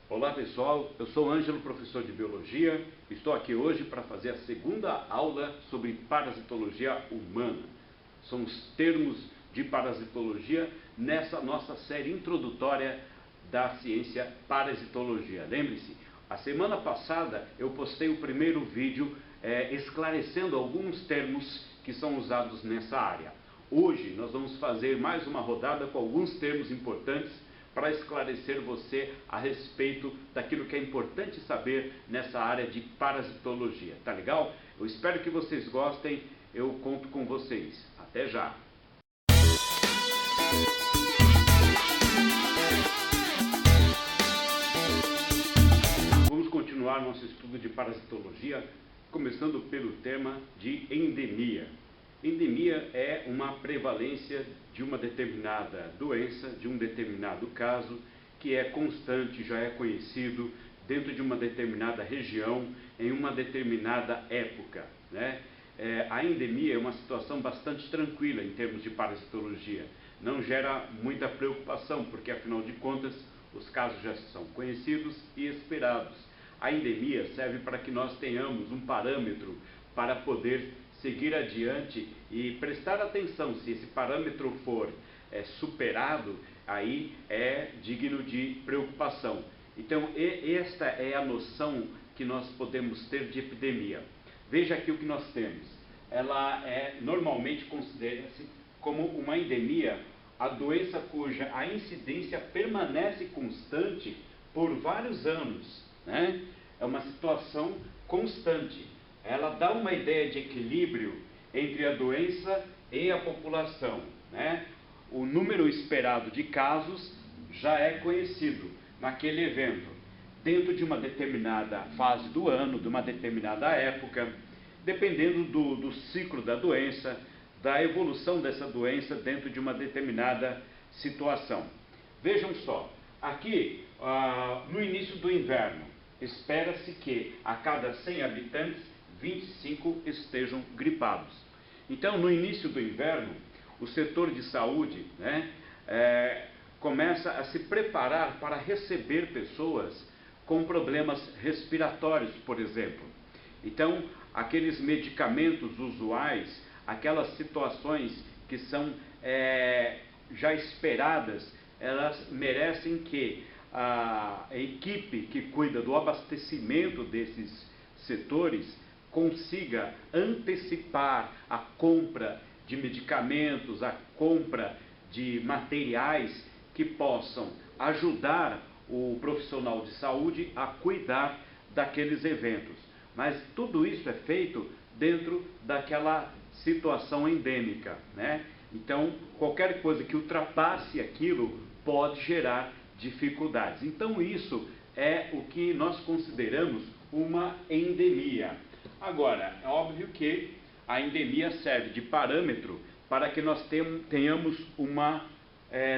Olá pessoal, eu sou Ângelo, professor de Biologia. Estou aqui hoje para fazer a segunda aula sobre parasitologia humana. São os termos de parasitologia nessa nossa série introdutória da ciência parasitologia. Lembre-se, a semana passada eu postei o primeiro vídeo esclarecendo alguns termos que são usados nessa área. Hoje nós vamos fazer mais uma rodada com alguns termos importantes para esclarecer você a respeito daquilo que é importante saber nessa área de parasitologia. Tá legal? Eu espero que vocês gostem, eu conto com vocês. Até já! Vamos continuar nosso estudo de parasitologia, começando pelo tema de endemia. Endemia é uma prevalência de uma determinada doença, de um determinado caso, que é constante, já é conhecido dentro de uma determinada região, em uma determinada época, né? A endemia é uma situação bastante tranquila em termos de parasitologia. Não gera muita preocupação, porque afinal de contas os casos já são conhecidos e esperados. A endemia serve para que nós tenhamos um parâmetro para poder seguir adiante e prestar atenção. Se esse parâmetro for superado, aí é digno de preocupação. Então, esta é a noção que nós podemos ter de epidemia. Veja aqui o que nós temos. Ela normalmente considera-se como uma endemia a doença cuja a incidência permanece constante por vários anos, né? É uma situação constante. Ela dá uma ideia de equilíbrio entre a doença e a população, né? O número esperado de casos já é conhecido naquele evento, dentro de uma determinada fase do ano, de uma determinada época, dependendo do ciclo da doença, da evolução dessa doença dentro de uma determinada situação. Vejam só, aqui no início do inverno, espera-se que a cada 100 habitantes, 25 estejam gripados. Então, no início do inverno, o setor de saúde, né, começa a se preparar para receber pessoas com problemas respiratórios, por exemplo. Então, aqueles medicamentos usuais, aquelas situações que são já esperadas, elas merecem que a equipe que cuida do abastecimento desses setores consiga antecipar a compra de medicamentos, a compra de materiais que possam ajudar o profissional de saúde a cuidar daqueles eventos. Mas tudo isso é feito dentro daquela situação endêmica, né? Então, qualquer coisa que ultrapasse aquilo pode gerar dificuldades. Então, isso é o que nós consideramos uma endemia. Agora, é óbvio que a endemia serve de parâmetro para que nós tenhamos uma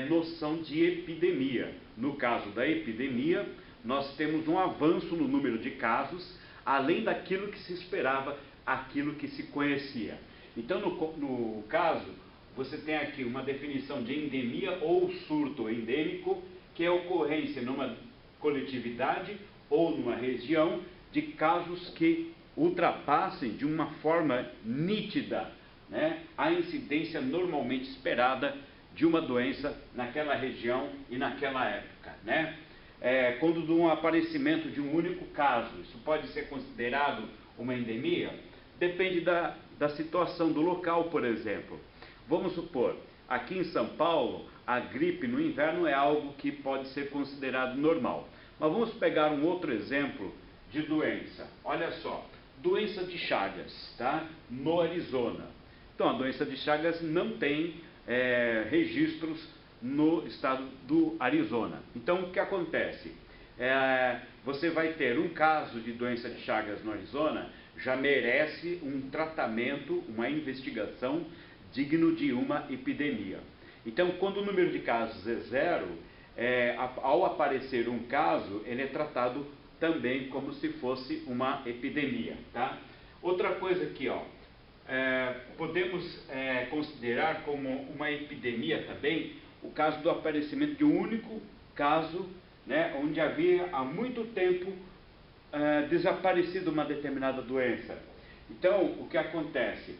noção de epidemia. No caso da epidemia, nós temos um avanço no número de casos, além daquilo que se esperava, aquilo que se conhecia. Então, no caso, você tem aqui uma definição de endemia ou surto endêmico, que é a ocorrência numa coletividade ou numa região de casos que ultrapassem de uma forma nítida, né, a incidência normalmente esperada de uma doença naquela região e naquela época, né? Quando de um aparecimento de um único caso, isso pode ser considerado uma endemia? Depende da situação do local, por exemplo. Vamos supor, aqui em São Paulo, a gripe no inverno é algo que pode ser considerado normal. Mas vamos pegar um outro exemplo de doença. Olha só, doença de Chagas, tá? No Arizona. Então, a doença de Chagas não tem registros no estado do Arizona. Então, o que acontece? Você vai ter um caso de doença de Chagas no Arizona, já merece um tratamento, uma investigação digno de uma epidemia. Então, quando o número de casos é zero, ao aparecer um caso, ele é tratado também como se fosse uma epidemia, tá? Outra coisa aqui, ó, podemos considerar como uma epidemia também o caso do aparecimento de um único caso, né, onde havia há muito tempo desaparecido uma determinada doença. Então, o que acontece?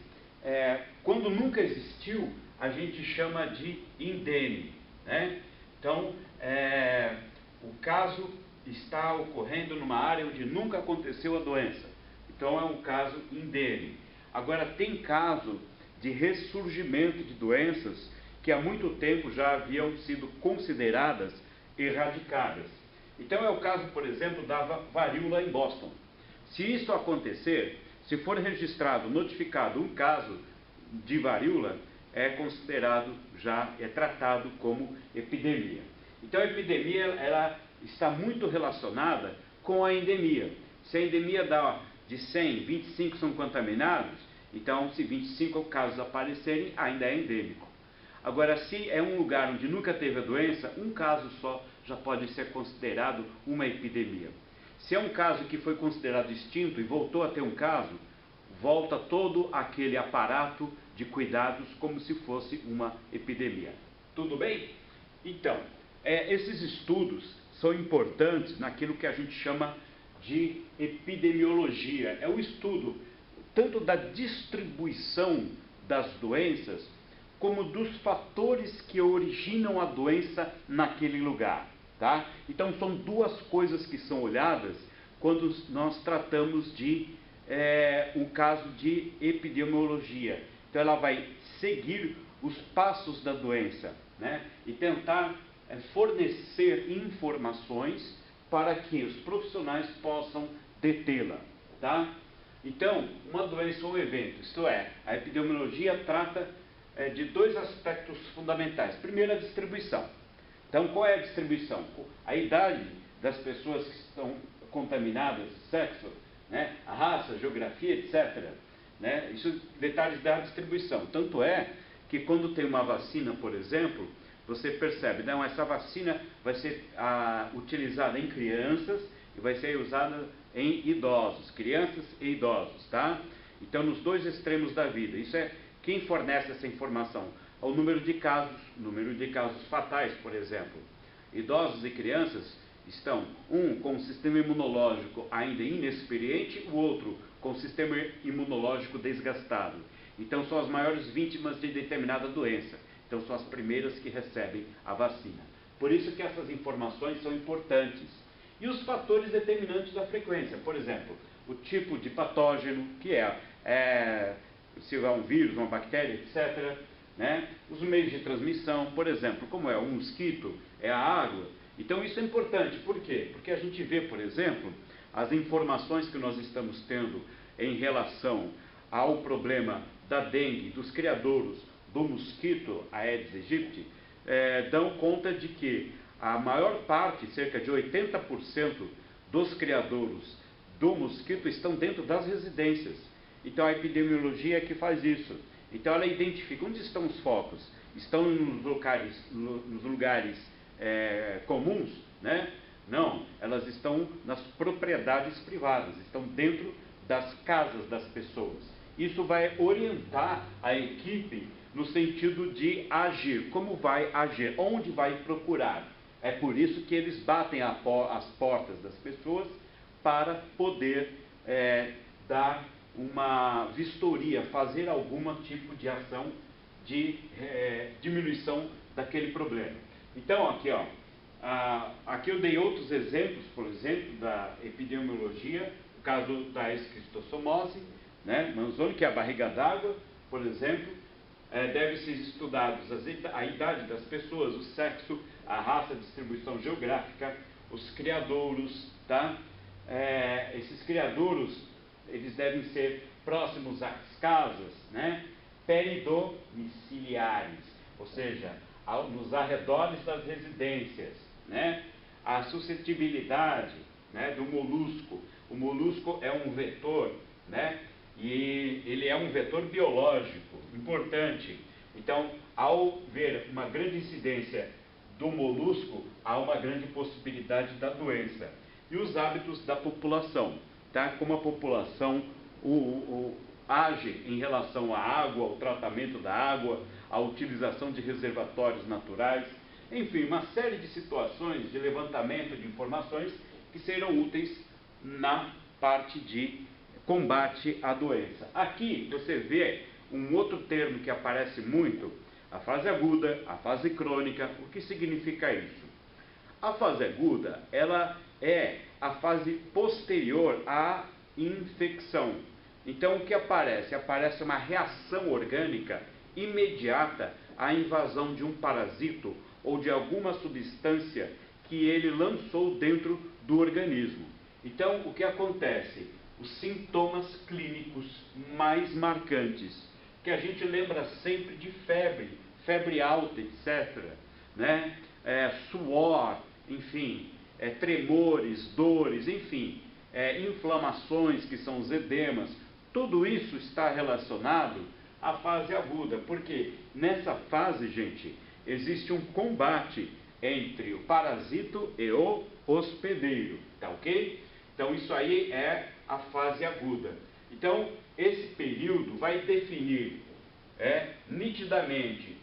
Quando nunca existiu, a gente chama de indene, né? Então, o caso está ocorrendo numa área onde nunca aconteceu a doença. Então, é um caso indene. Agora, tem caso de ressurgimento de doenças que há muito tempo já haviam sido consideradas erradicadas. Então, é o caso, por exemplo, da varíola em Boston. Se isso acontecer, se for registrado, notificado um caso de varíola, é considerado já, é tratado como epidemia. Então, a epidemia, ela está muito relacionada com a endemia. Se a endemia dá de 100, 25 são contaminados, então, se 25 casos aparecerem, ainda é endêmico. Agora, se é um lugar onde nunca teve a doença, um caso só já pode ser considerado uma epidemia. Se é um caso que foi considerado extinto e voltou a ter um caso, volta todo aquele aparato de cuidados como se fosse uma epidemia. Tudo bem? Então, esses estudos são importantes naquilo que a gente chama de epidemiologia. É o estudo tanto da distribuição das doenças, como dos fatores que originam a doença naquele lugar. Tá? Então, são duas coisas que são olhadas quando nós tratamos de um caso de epidemiologia. Então, ela vai seguir os passos da doença, né? E tentar fornecer informações para que os profissionais possam detê-la. Tá? Então, uma doença ou um evento, isto é, a epidemiologia trata de dois aspectos fundamentais. Primeiro, a distribuição. Então, qual é a distribuição? A idade das pessoas que estão contaminadas, sexo, né, a raça, a geografia, etc. Né? Isso, detalhes da distribuição. Tanto é que quando tem uma vacina, por exemplo, você percebe, não, essa vacina vai ser utilizada em crianças e vai ser usada em idosos, crianças e idosos, tá? Então, nos dois extremos da vida. Isso é quem fornece essa informação. O número de casos fatais, por exemplo. Idosos e crianças estão, um com o sistema imunológico ainda inexperiente, o outro com o sistema imunológico desgastado. Então, são as maiores vítimas de determinada doença. Então, são as primeiras que recebem a vacina. Por isso que essas informações são importantes. E os fatores determinantes da frequência, por exemplo, o tipo de patógeno, que se é um vírus, uma bactéria, etc., né? Os meios de transmissão, por exemplo, como é o mosquito, é a água. Então, isso é importante. Por quê? Porque a gente vê, por exemplo, as informações que nós estamos tendo em relação ao problema da dengue, dos criadouros do mosquito Aedes aegypti, dão conta de que a maior parte, cerca de 80% dos criadouros do mosquito estão dentro das residências. Então, a epidemiologia é que faz isso. Então, ela identifica onde estão os focos. Estão nos lugares comuns, né? Não, elas estão nas propriedades privadas, estão dentro das casas das pessoas. Isso vai orientar a equipe no sentido de agir. Como vai agir? Onde vai procurar? É por isso que eles batem as portas das pessoas para poder dar uma vistoria, fazer algum tipo de ação de diminuição daquele problema. Então, aqui, ó, aqui eu dei outros exemplos, por exemplo, da epidemiologia, o caso da esquistossomose, né, manzoni, que é a barriga d'água, por exemplo. Deve ser estudados a idade das pessoas, o sexo, a raça, a distribuição geográfica, os criadouros, tá? Esses criadouros, eles devem ser próximos às casas, né? Peridomiciliares, ou seja, nos arredores das residências, né? A suscetibilidade, né, do molusco. O molusco é um vetor, né? E ele é um vetor biológico importante. Então, ao ver uma grande incidência do molusco, há uma grande possibilidade da doença. E os hábitos da população, tá? Como a população, agem em relação à água, ao tratamento da água, à utilização de reservatórios naturais, enfim, uma série de situações de levantamento de informações que serão úteis na parte de combate à doença. Aqui você vê um outro termo que aparece muito, a fase aguda, a fase crônica. O que significa isso? A fase aguda, ela é a fase posterior à infecção. Então o que aparece? Aparece uma reação orgânica imediata à invasão de um parasito ou de alguma substância que ele lançou dentro do organismo. Então o que acontece? Os sintomas clínicos mais marcantes, que a gente lembra sempre de febre, febre alta, etc., né? Suor, enfim, tremores, dores, enfim, inflamações, que são os edemas, tudo isso está relacionado à fase aguda, porque nessa fase, gente, existe um combate entre o parasito e o hospedeiro, tá ok? Então isso aí é a fase aguda. Então esse período vai definir nitidamente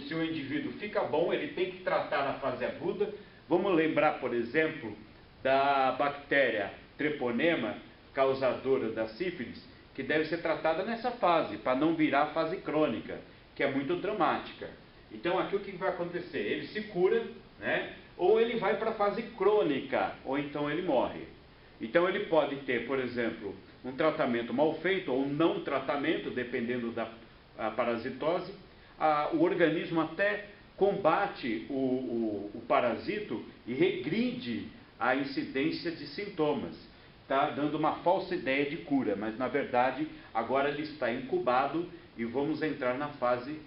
se o indivíduo fica bom, ele tem que tratar na fase aguda. Vamos lembrar, por exemplo, da bactéria treponema, causadora da sífilis, que deve ser tratada nessa fase, para não virar a fase crônica, que é muito dramática. Então aqui o que vai acontecer? Ele se cura, né? Ou ele vai para a fase crônica, ou então ele morre. Então ele pode ter, por exemplo, um tratamento mal feito ou não tratamento, dependendo da parasitose. O organismo até combate o parasito e regride a incidência de sintomas, tá? Dando uma falsa ideia de cura, mas na verdade agora ele está incubado e vamos entrar na fase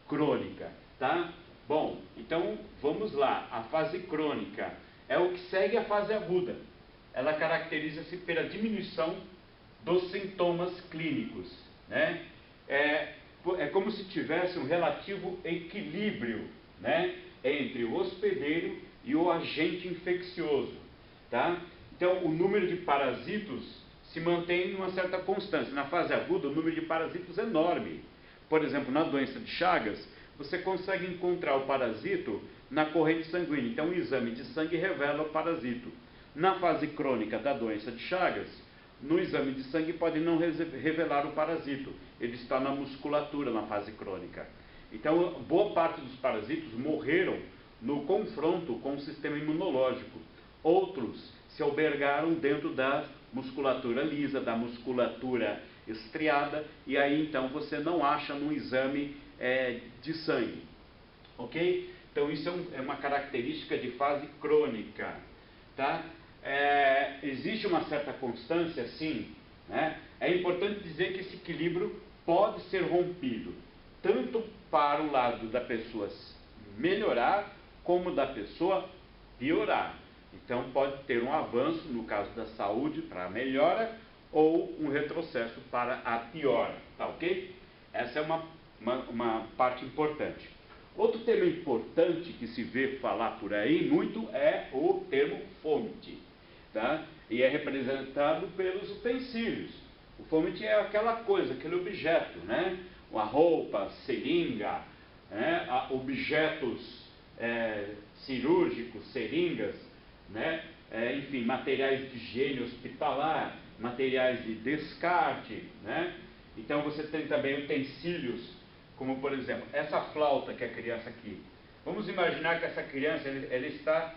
crônica, tá? Bom, então vamos lá. A fase crônica é o que segue a fase aguda. Ela caracteriza-se pela diminuição dos sintomas clínicos, né? É como se tivesse um relativo equilíbrio, né, entre o hospedeiro e o agente infeccioso, tá? Então o número de parasitos se mantém em uma certa constância. Na fase aguda o número de parasitos é enorme. Por exemplo, na doença de Chagas, você consegue encontrar o parasito na corrente sanguínea. Então o exame de sangue revela o parasito. Na fase crônica da doença de Chagas, no exame de sangue pode não revelar o parasito. Ele está na musculatura na fase crônica. Então, boa parte dos parasitos morreram no confronto com o sistema imunológico. Outros se albergaram dentro da musculatura lisa, da musculatura estriada, e aí então você não acha no exame de sangue. Ok? Então isso é uma característica de fase crônica. Tá? Existe uma certa constância, sim, né? É importante dizer que esse equilíbrio pode ser rompido, tanto para o lado da pessoa melhorar, como da pessoa piorar. Então pode ter um avanço, no caso da saúde, para a melhora, ou um retrocesso para a piora, tá ok? Essa é uma parte importante. Outro termo importante que se vê falar por aí muito é o termo fômite, tá? E é representado pelos utensílios. O fômite é aquela coisa, aquele objeto, né? Uma roupa, seringa, né? Objetos cirúrgicos, seringas, né? Enfim, materiais de higiene hospitalar, materiais de descarte, né? Então você tem também utensílios, como por exemplo, essa flauta que a criança aqui. Vamos imaginar que essa criança ela está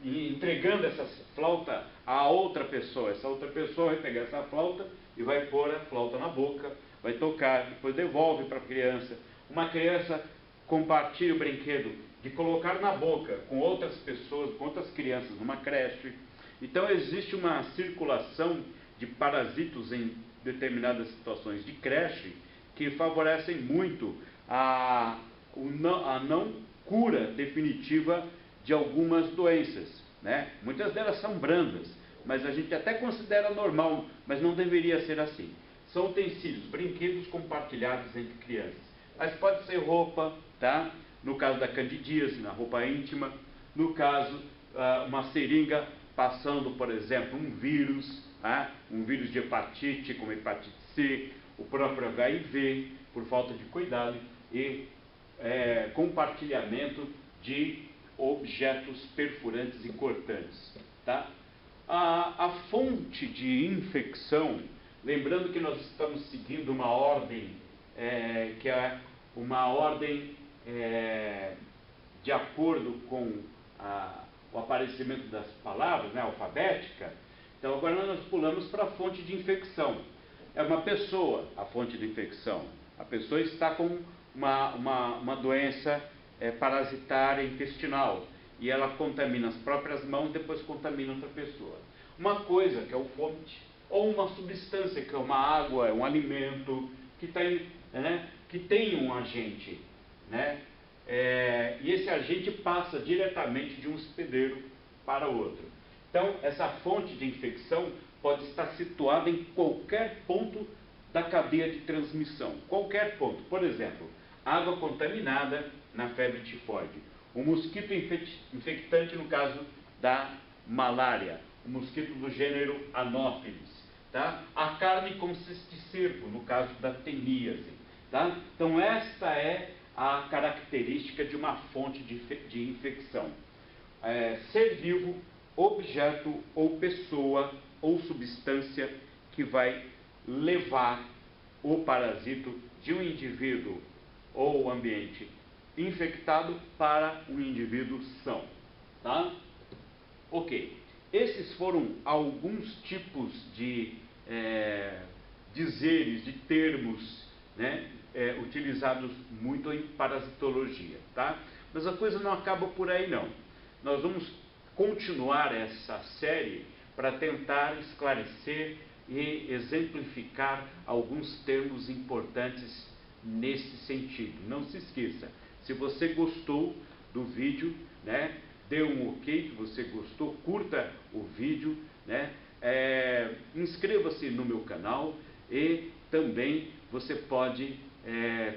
entregando essa flauta a outra pessoa. Essa outra pessoa vai pegar essa flauta e vai pôr a flauta na boca, vai tocar, depois devolve para a criança. Uma criança compartilha o brinquedo de colocar na boca com outras pessoas, com outras crianças numa creche. Então existe uma circulação de parasitos em determinadas situações de creche que favorecem muito a não cura definitiva de algumas doenças, né? Muitas delas são brandas, mas a gente até considera normal, mas não deveria ser assim. São utensílios, brinquedos compartilhados entre crianças. Mas pode ser roupa, tá? No caso da candidíase, na roupa íntima. No caso, uma seringa passando, por exemplo, um vírus de hepatite, como hepatite C, o próprio HIV, por falta de cuidado e compartilhamento de objetos perfurantes e cortantes. Tá? A fonte de infecção, lembrando que nós estamos seguindo uma ordem, que é uma ordem de acordo com o aparecimento das palavras, né, alfabética. Então agora nós pulamos para a fonte de infecção. É uma pessoa a fonte de infecção. A pessoa está com uma doença parasitária intestinal e ela contamina as próprias mãos, depois contamina outra pessoa. Uma coisa que é o fonte, ou uma substância que é uma água, é um alimento que tem um agente, né? E esse agente passa diretamente de um hospedeiro para outro. Então, essa fonte de infecção pode estar situada em qualquer ponto da cadeia de transmissão. Qualquer ponto. Por exemplo, água contaminada na febre tifoide. O mosquito infectante no caso da malária. O mosquito do gênero Anopheles. Tá? A carne com cisticerco no caso da temíase. Tá? Então, esta é a característica de uma fonte de infecção. Ser vivo, objeto ou pessoa ou substância que vai levar o parasito de um indivíduo ou ambiente infectado para um indivíduo são. Tá? Ok. Esses foram alguns tipos de dizeres, de termos, né, utilizados muito em parasitologia. Tá? Mas a coisa não acaba por aí não. Nós vamos continuar essa série para tentar esclarecer e exemplificar alguns termos importantes nesse sentido. Não se esqueça, se você gostou do vídeo, né, dê um ok, que você gostou, curta o vídeo, né, inscreva-se no meu canal e também você pode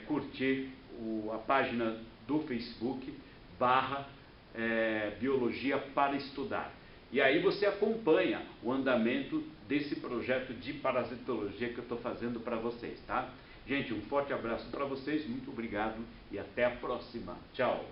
curtir a página do Facebook /Biologia para Estudar. E aí você acompanha o andamento desse projeto de parasitologia que eu estou fazendo para vocês, tá? Gente, um forte abraço para vocês, muito obrigado e até a próxima. Tchau!